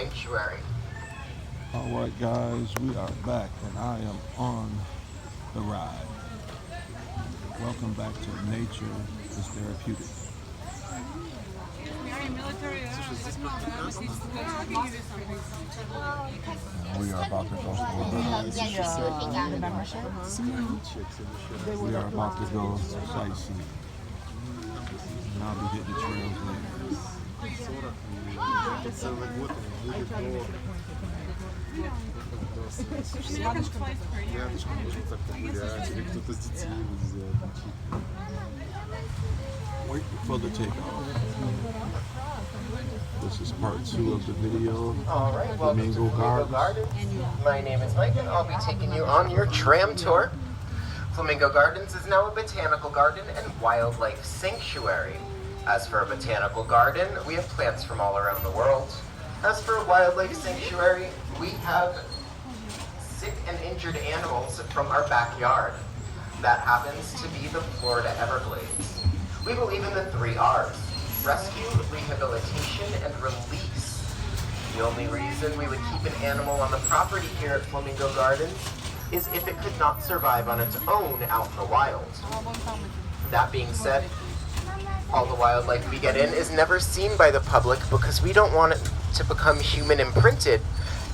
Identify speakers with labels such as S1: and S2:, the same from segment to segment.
S1: Sanctuary.
S2: Alright guys, we are back and I am on the ride. Welcome back to Nature is Therapeutic. We are about to go We are about to go sightseeing. And I'll be hitting the trails later. Wait for the takeoff. This is part 2 of the video.
S1: Alright, welcome to
S2: Flamingo
S1: Flamingo
S2: Gardens.
S1: Gardens. My name is Mike and I'll be taking you on your tram tour. Flamingo Gardens is now a botanical garden and wildlife sanctuary. As for a botanical garden, we have plants from all around the world. As for a wildlife sanctuary, we have sick and injured animals from our backyard. That happens to be the Florida Everglades. We believe in the 3 R's: rescue, rehabilitation, and release. The only reason we would keep an animal on the property here at Flamingo Gardens is if it could not survive on its own out in the wild. That being said, all the wildlife we get in is never seen by the public because we don't want it to become human imprinted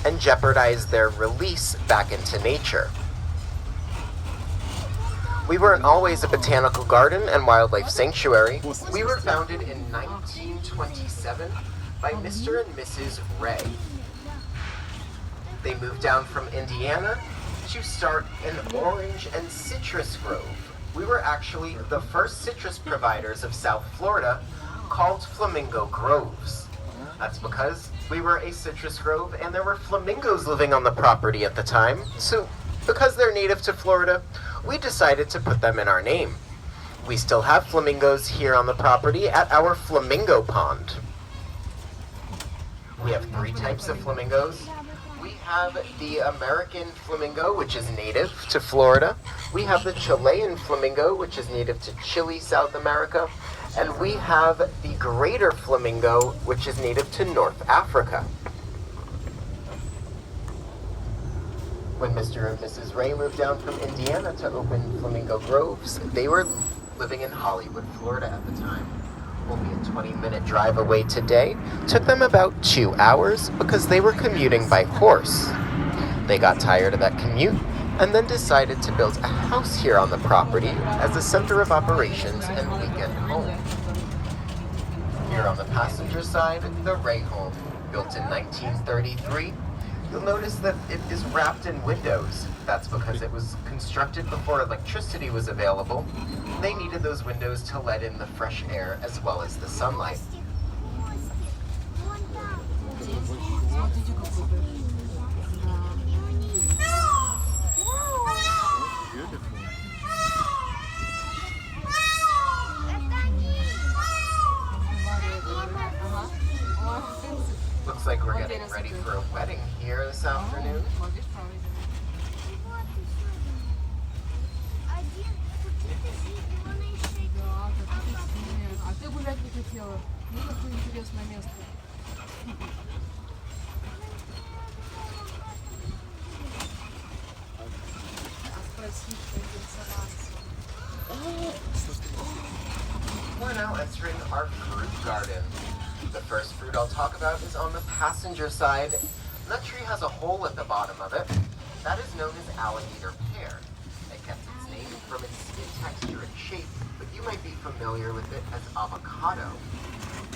S1: and jeopardize their release back into nature. We weren't always a botanical garden and wildlife sanctuary. We were founded in 1927 by Mr. and Mrs. Ray. They moved down from Indiana to start an orange and citrus grove. We were actually the first citrus providers of South Florida, called Flamingo Groves. That's because we were a citrus grove and there were flamingos living on the property at the time, so because they're native to Florida, we decided to put them in our name. We still have flamingos here on the property at our flamingo pond. We have 3 types of flamingos. We have the American flamingo, which is native to Florida. We have the Chilean flamingo, which is native to Chile, South America. And we have the greater flamingo, which is native to North Africa. When Mr. and Mrs. Ray moved down from Indiana to open Flamingo Groves, they were living in Hollywood, Florida at the time. Only a 20-minute drive away today. Took them about 2 hours because they were commuting by horse. They got tired of that commute and then decided to build a house here on the property as a center of operations and weekend home. Here on the passenger side, the Ray home, built in 1933. You'll notice that it is wrapped in windows. That's because it was constructed before electricity was available. They needed those windows to let in the fresh air as well as the sunlight. Looks like we're getting ready for a wedding here this afternoon. We're now entering our fruit garden. The first fruit I'll talk about is on the passenger side. And that tree has a hole at the bottom of it. That is known as alligator pear. It gets its name from its skin texture and shape, but you might be familiar with it as avocado.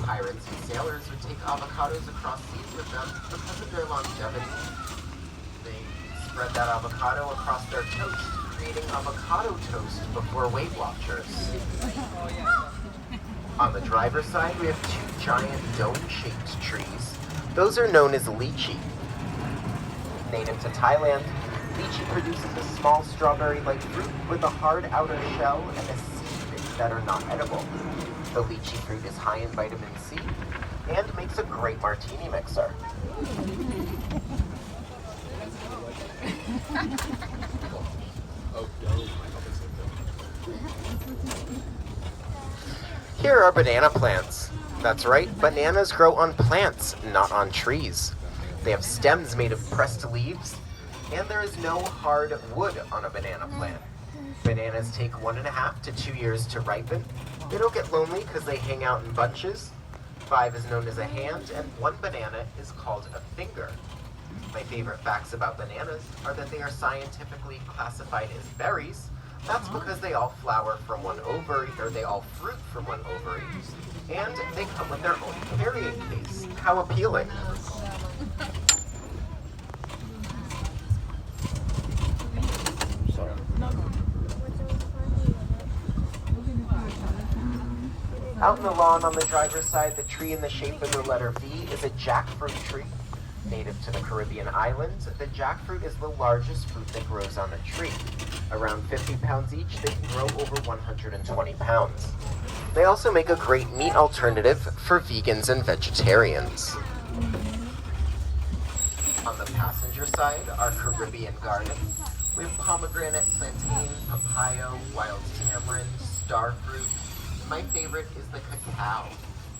S1: Pirates and sailors would take avocados across seas with them because of their longevity. They spread that avocado across their toast, creating avocado toast before Weight Watchers. On the driver's side, we have 2 giant dome-shaped trees. Those are known as lychee. Native to Thailand, lychee produces a small strawberry-like fruit with a hard outer shell and a seed that are not edible. The lychee fruit is high in vitamin C and makes a great martini mixer. Here are banana plants. That's right, bananas grow on plants, not on trees. They have stems made of pressed leaves, and there is no hard wood on a banana plant. Bananas take 1.5 to 2 years to ripen. They don't get lonely because they hang out in bunches. 5 is known as a hand, and 1 banana is called a finger. My favorite facts about bananas are that they are scientifically classified as berries. That's because they all flower from one ovary, or they all fruit from one ovary, and they come with their own carrying case. How appealing. Out in the lawn on the driver's side, the tree in the shape of the letter V is a jackfruit tree. Native to the Caribbean islands, the jackfruit is the largest fruit that grows on a tree. Around 50 pounds each, they can grow over 120 pounds. They also make a great meat alternative for vegans and vegetarians. On the passenger side, our Caribbean garden. We have pomegranate, plantain, papaya, wild tamarind, starfruit. My favorite is the cacao.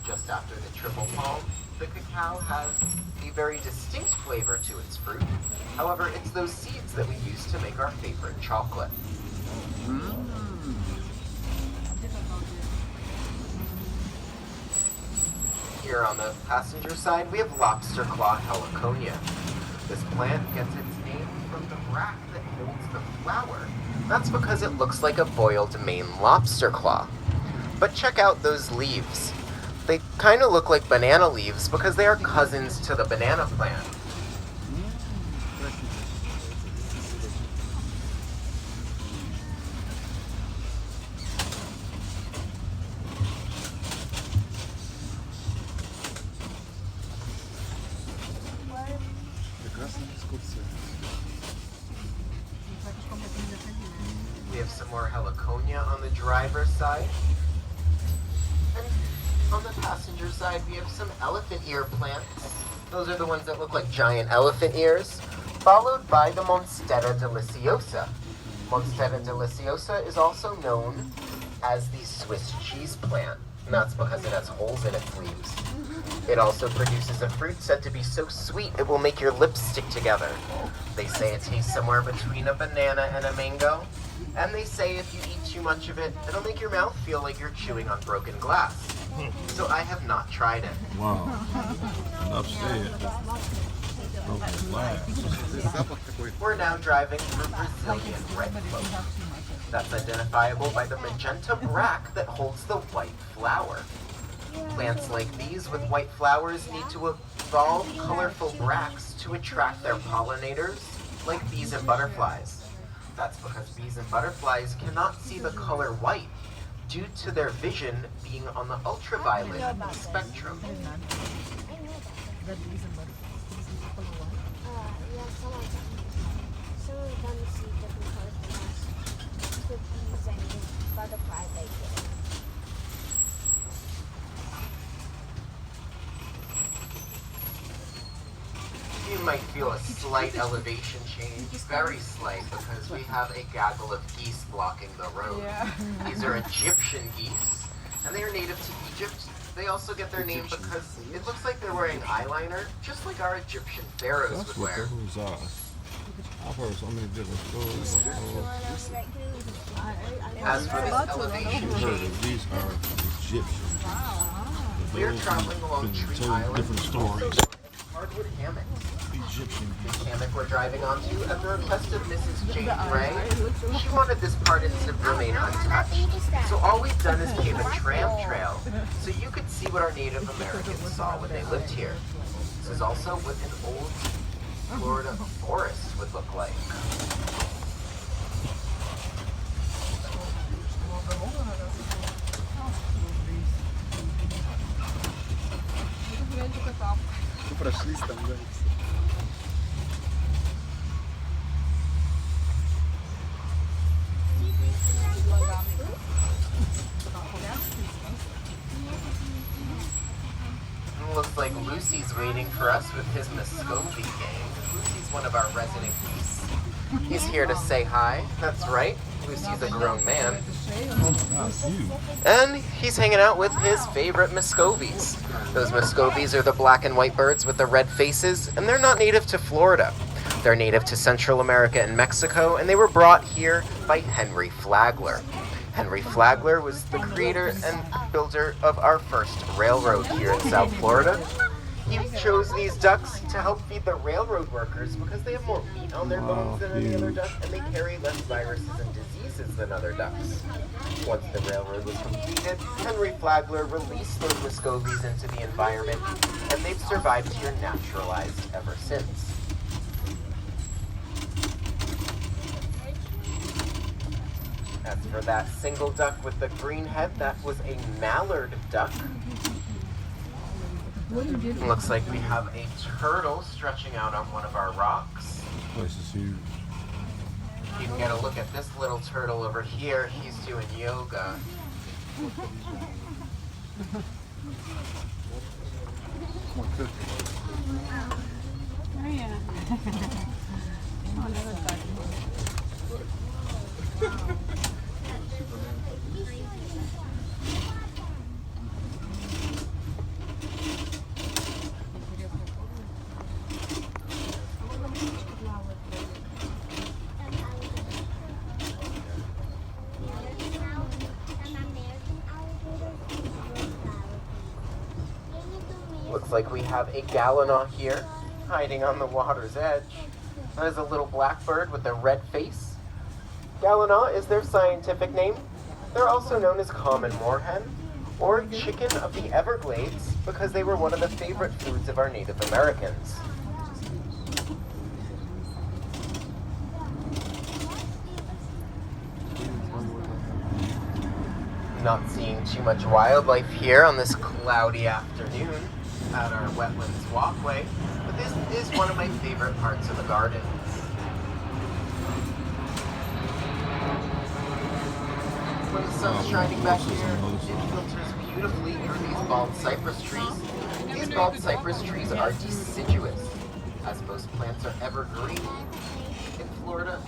S1: Just after the triple palm, the cacao has a very distinct flavor to its fruit. However, it's those seeds that we use to make our favorite chocolate. Here on the passenger side, we have lobster claw heliconia. This plant gets its name from the bract that holds the flower. That's because it looks like a boiled Maine lobster claw. But check out those leaves. They kind of look like banana leaves because they are cousins to the banana plant. We have some more heliconia on the driver's side. And on the passenger side, we have some elephant ear plants. Those are the ones that look like giant elephant ears, followed by the Monstera deliciosa. Monstera deliciosa is also known as the Swiss cheese plant, and that's because it has holes in its leaves. It also produces a fruit said to be so sweet it will make your lips stick together. They say it tastes somewhere between a banana and a mango, and they say if you eat too much of it, it'll make your mouth feel like you're chewing on broken glass. So I have not tried it.
S2: Wow. Enough said. Broken glass.
S1: We're now driving through Brazilian red clover. That's identifiable by the magenta bract that holds the white flower. Plants like these with white flowers need to evolve colorful bracts to attract their pollinators, like bees and butterflies. That's because bees and butterflies cannot see the color white due to their vision being on the ultraviolet spectrum. You might feel a slight elevation change, very slight, because we have a gaggle of geese blocking the road. These are Egyptian geese, and they are native to Egypt. They also get their name because it looks like they're wearing eyeliner, just like our Egyptian pharaohs
S2: That's
S1: would
S2: what
S1: wear.
S2: those are. I've heard so many different stories.
S1: As for this elevation
S2: I've heard
S1: change,
S2: that these are Egyptian.
S1: we are traveling along
S2: Been
S1: Tree
S2: told
S1: Island,
S2: different stories.
S1: also hardwood hammocks.
S2: Egyptian.
S1: The hammock we're driving onto at the request of Mrs. Jane Gray. She wanted this part to remain untouched. So all we've done is pave a tram trail so you could see what our Native Americans saw when they lived here. This is also what an old Florida forest would look like. Looks like Lucy's waiting for us with his Muscovy gang. Lucy's one of our resident geese. He's here to say hi. That's right. Lucy's a grown man.
S2: Not you.
S1: And he's hanging out with his favorite Muscovies. Those Muscovies are the black and white birds with the red faces, and they're not native to Florida. They're native to Central America and Mexico, and they were brought here by Henry Flagler. Henry Flagler was the creator and builder of our first railroad here in South Florida. He chose these ducks to help feed the railroad workers because they have more meat on their bones than any other duck, and they carry less viruses and diseases than other ducks. Once the railroad was completed, Henry Flagler released those Muscovies into the environment, and they've survived here naturalized ever since. As for that single duck with the green head, that was a mallard duck. Looks like we have a turtle stretching out on one of our rocks.
S2: This place is huge.
S1: You can get a look at this little turtle over here. He's doing yoga.
S3: Oh, yeah. Oh, another duck.
S1: Looks like we have a gallinaw here, hiding on the water's edge. That is a little blackbird with a red face. Gallinaw is their scientific name. They're also known as common moorhen, or chicken of the Everglades, because they were one of the favorite foods of our Native Americans. Not seeing too much wildlife here on this cloudy afternoon at our wetlands walkway, but this is one of my favorite parts of the garden. When the sun's shining back here, it filters beautifully through these bald cypress trees. These bald cypress trees are deciduous, as most plants are evergreen. In Florida,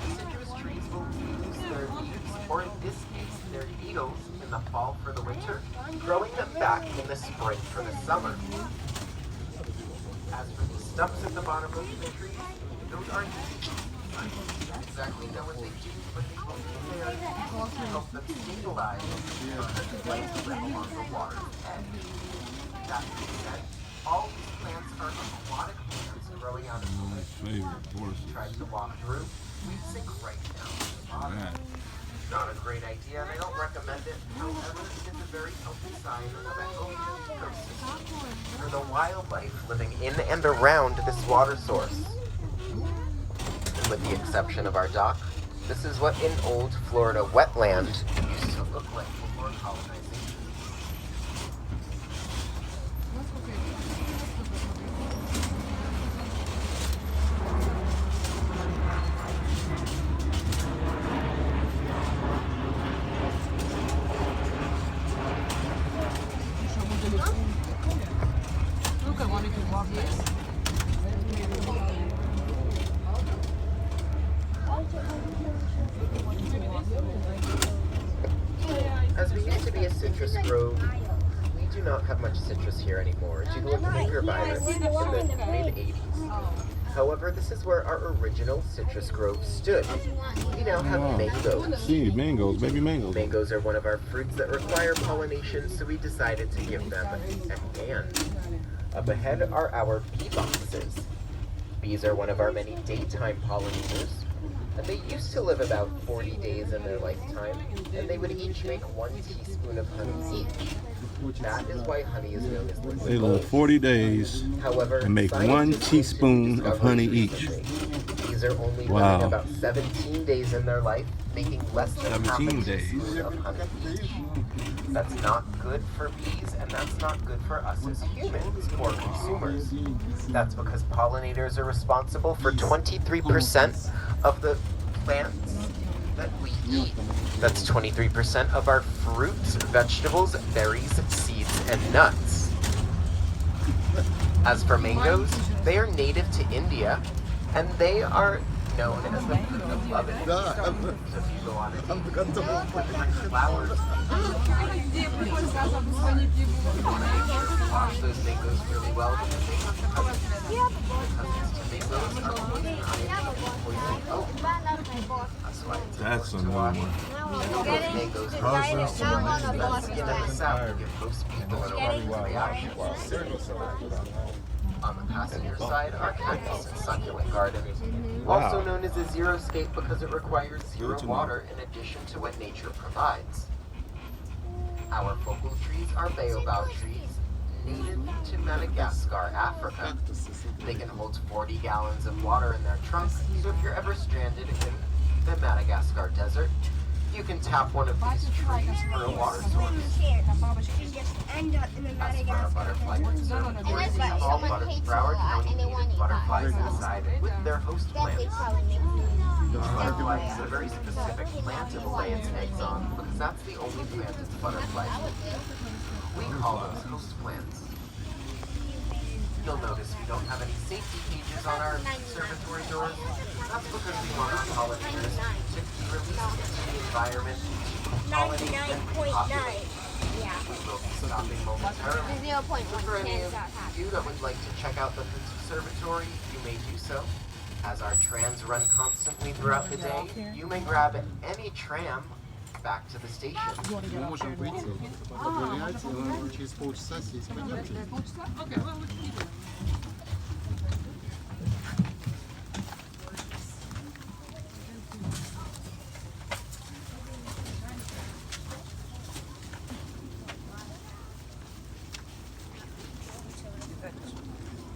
S1: deciduous trees will lose their leaves, or in this case, their needles in the fall for the winter, growing them back in the spring for the summer. As for the stumps at the bottom of the tree, those are neat. I don't exactly know what they do, but they will be there to help them stabilize the light along the water's edge. That being said, all these plants are aquatic plants growing out of the
S2: My
S1: lake.
S2: favorite horses.
S1: Tried to walk through, we'd sink right down to the bottom.
S2: That.
S1: Not a great idea, and I don't recommend it. However, it is a very healthy sign of a healthy ecosystem for the wildlife living in and around this water source. And with the exception of our dock, this is what an old Florida wetland used to look like before colonization.
S3: Look, I wanted to walk this.
S1: As we used to be a citrus grove, we do not have much citrus here anymore due to a finger virus in the mid-80s. However, this is where our original citrus grove stood. We now have mangoes.
S2: See, mangoes, baby mangoes.
S1: Mangoes are one of our fruits that require pollination, so we decided to give them a hand. Up ahead are our bee boxes. Bees are one of our many daytime pollinators, and they used to live about 40 days in their lifetime, and they would each make 1 teaspoon of honey each. That is why honey is known as liquid
S2: They live
S1: gold.
S2: 40 days
S1: However,
S2: and make 1
S1: scientists
S2: teaspoon
S1: discovered
S2: of honey each.
S1: recently Bees are only
S2: Wow.
S1: living about 17 days in their life, making less than half a
S2: 17 days.
S1: teaspoon of honey each. That's not good for bees, and that's not good for us as humans or consumers. That's because pollinators are responsible for 23% of the plants that we eat. That's 23% of our fruits, vegetables, berries, seeds, and nuts. As for mangoes, they are native to India, and they are known as the fruit of love and peace. So if you go on a date with different flowers, wash those mangoes really well because they have cousins to mangoes are poison oak. That's why it's
S2: That's a
S1: important
S2: new
S1: to wash
S2: one.
S1: those mangoes.
S2: Cousins to
S1: The skin of the south will give most people an allergic reaction. On the passenger side are cactus and succulent garden, also known as a xeriscape because it requires zero water in addition to what nature provides. Our focal trees are baobab trees, native to Madagascar, Africa. They can hold 40 gallons of water in their trunks, so if you're ever stranded in the Madagascar desert, you can tap one of these trees for a water source. As for our butterfly conservatories, all Broward County native butterflies inside with their host plants. Those butterflies is a very specific plant to lay its eggs on because that's the only plant its butterflies live in. We call those host plants. You'll notice we don't have any safety cages on our conservatory doors. That's because we want our pollinators to be released into the environment to pollinate and repopulate. We will be stopping momentarily. So for any of you that would like to check out the conservatory, you may do so. As our trams run constantly throughout the day, you may grab any tram back to the station.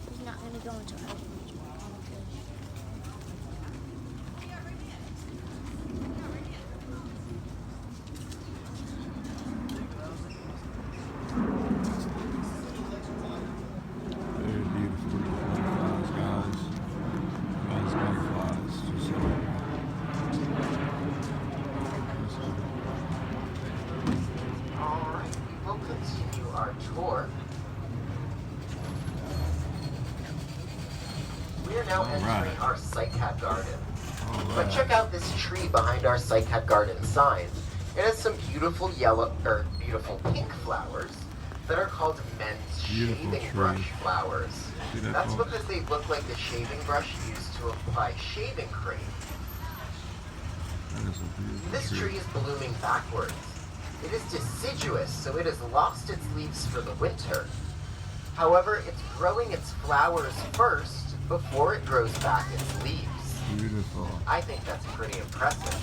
S4: He's not going to go into her.
S2: Very beautiful butterflies, guys. Guys, butterflies. Just so
S1: Alright, we will continue our tour. We are now entering our cycad garden. But check out this tree behind our cycad garden sign. It has some beautiful beautiful pink flowers that are called men's shaving brush flowers. That's because they look like the shaving brush used to apply shaving cream.
S2: that is a beautiful
S1: This tree is blooming backwards. It is deciduous, so it has lost its leaves for the winter. However, it's growing its flowers first before it grows back its leaves.
S2: Beautiful.
S1: I think that's pretty impressive.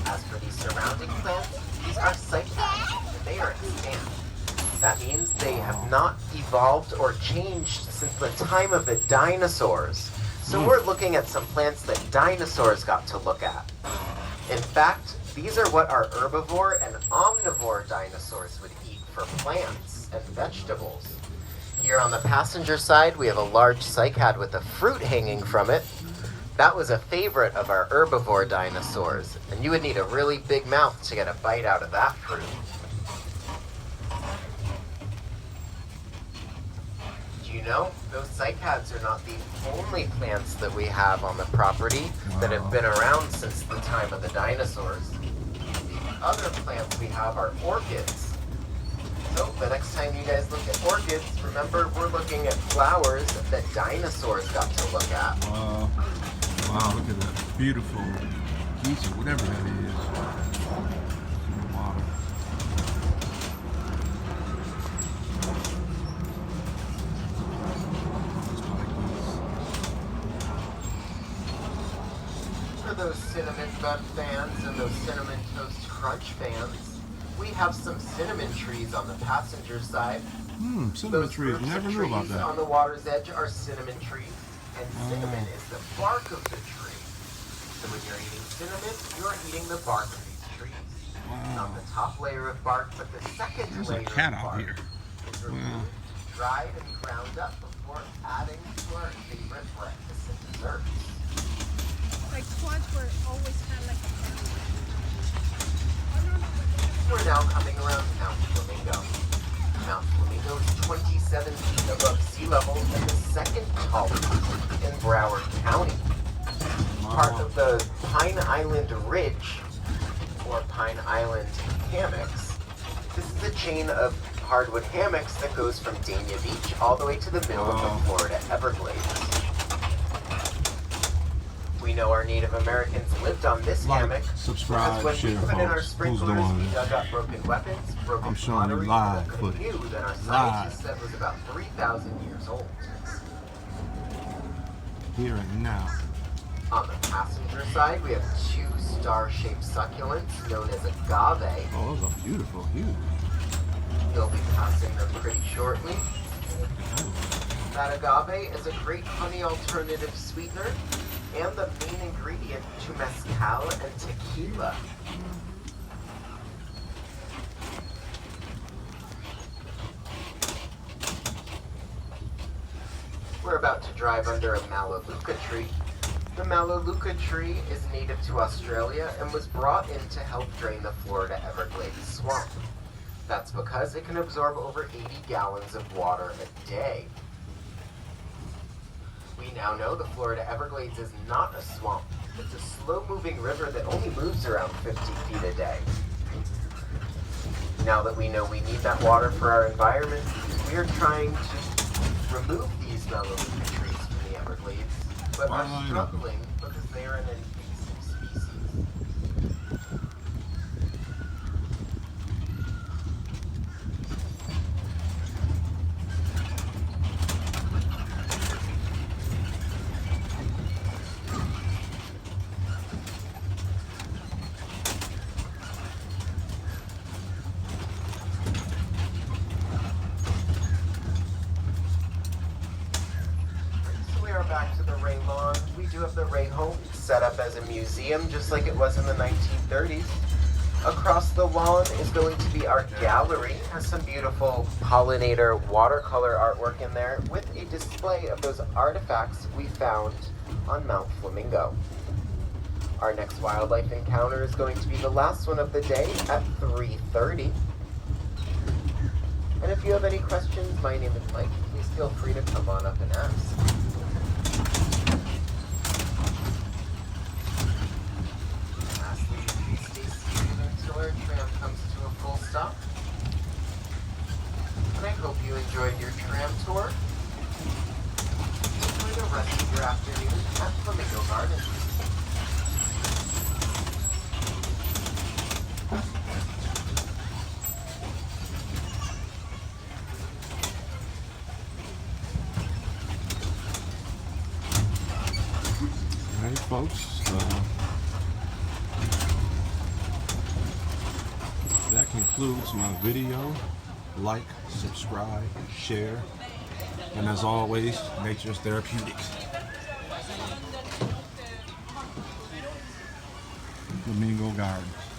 S1: As for these surrounding plants, these are cycads, and they are extant. That means they have not evolved or changed since the time of the dinosaurs. So we're looking at some plants that dinosaurs got to look at. In fact, these are what our herbivore and omnivore dinosaurs would eat for plants and vegetables. Here on the passenger side, we have a large cycad with a fruit hanging from it. That was a favorite of our herbivore dinosaurs, and you would need a really big mouth to get a bite out of that fruit. Do you know, those cycads are not the only plants that we have on the property that have been around since the time of the dinosaurs. The other plants we have are orchids. So the next time you guys look at orchids, remember we're looking at flowers that dinosaurs got to look at.
S2: Wow. Wow, look at that beautiful geese or whatever that is. In the water.
S1: For those cinnamon bun fans and those cinnamon toast crunch fans, we have some cinnamon trees on the passenger side.
S2: Cinnamon
S1: Those
S2: trees.
S1: groups
S2: Never
S1: of
S2: knew about
S1: trees
S2: that.
S1: on the water's edge are cinnamon trees, and cinnamon is the bark of the tree. So when you're eating cinnamon, you're eating the bark of these trees. Not the top layer of bark, but the second
S2: There's
S1: layer
S2: a cat
S1: of
S2: out
S1: bark
S2: here.
S1: is removed, dried, and ground up before adding to our favorite breakfast and desserts.
S4: Like swans were always kind of like a
S1: We're now coming around Mount Flamingo. Mount Flamingo is 27 feet above sea level and the second tallest peak in Broward County.
S2: Wow.
S1: part of the Pine Island Ridge, or Pine Island hammocks. This is a chain of hardwood hammocks that goes from Dania Beach all the way to the middle of the Florida Everglades. We know our Native Americans lived on this hammock
S2: subscribe,
S1: because when
S2: share,
S1: we put in our
S2: folks.
S1: sprinklers, we dug up broken weapons, broken
S2: I'm showing you
S1: pottery,
S2: live
S1: and a
S2: footage.
S1: canoe that our
S2: Live.
S1: scientists said was about 3,000 years old.
S2: Here and now.
S1: On the passenger side, we have two star-shaped succulents known as agave.
S2: Oh, those are beautiful, huge.
S1: You'll be passing them pretty shortly. That agave is a great honey alternative sweetener and the main ingredient to mezcal and tequila. We're about to drive under a Melaleuca tree. The Melaleuca tree is native to Australia and was brought in to help drain the Florida Everglades swamp. That's because it can absorb over 80 gallons of water a day. We now know the Florida Everglades is not a swamp. It's a slow-moving river that only moves around 50 feet a day. Now that we know we need that water for our environment, we are trying to remove these Melaleuca trees from the Everglades, but are struggling because they are an invasive species. Back to the Ray Lawn. We do have the Ray Home set up as a museum just like it was in the 1930s. Across the lawn is going to be our gallery. It has some beautiful pollinator watercolor artwork in there with a display of those artifacts we found on Mount Flamingo. Our next wildlife encounter is going to be the last one of the day at 3:30. And if you have any questions, my name is Mike. Please feel free to come on up and ask. Our tram comes to a full stop. And I hope you enjoyed your tram tour. Enjoy the rest of your afternoon at Flamingo Gardens.
S2: All right, folks. That concludes my video. Like, subscribe, share, and as always, nature's therapeutic. Flamingo Gardens.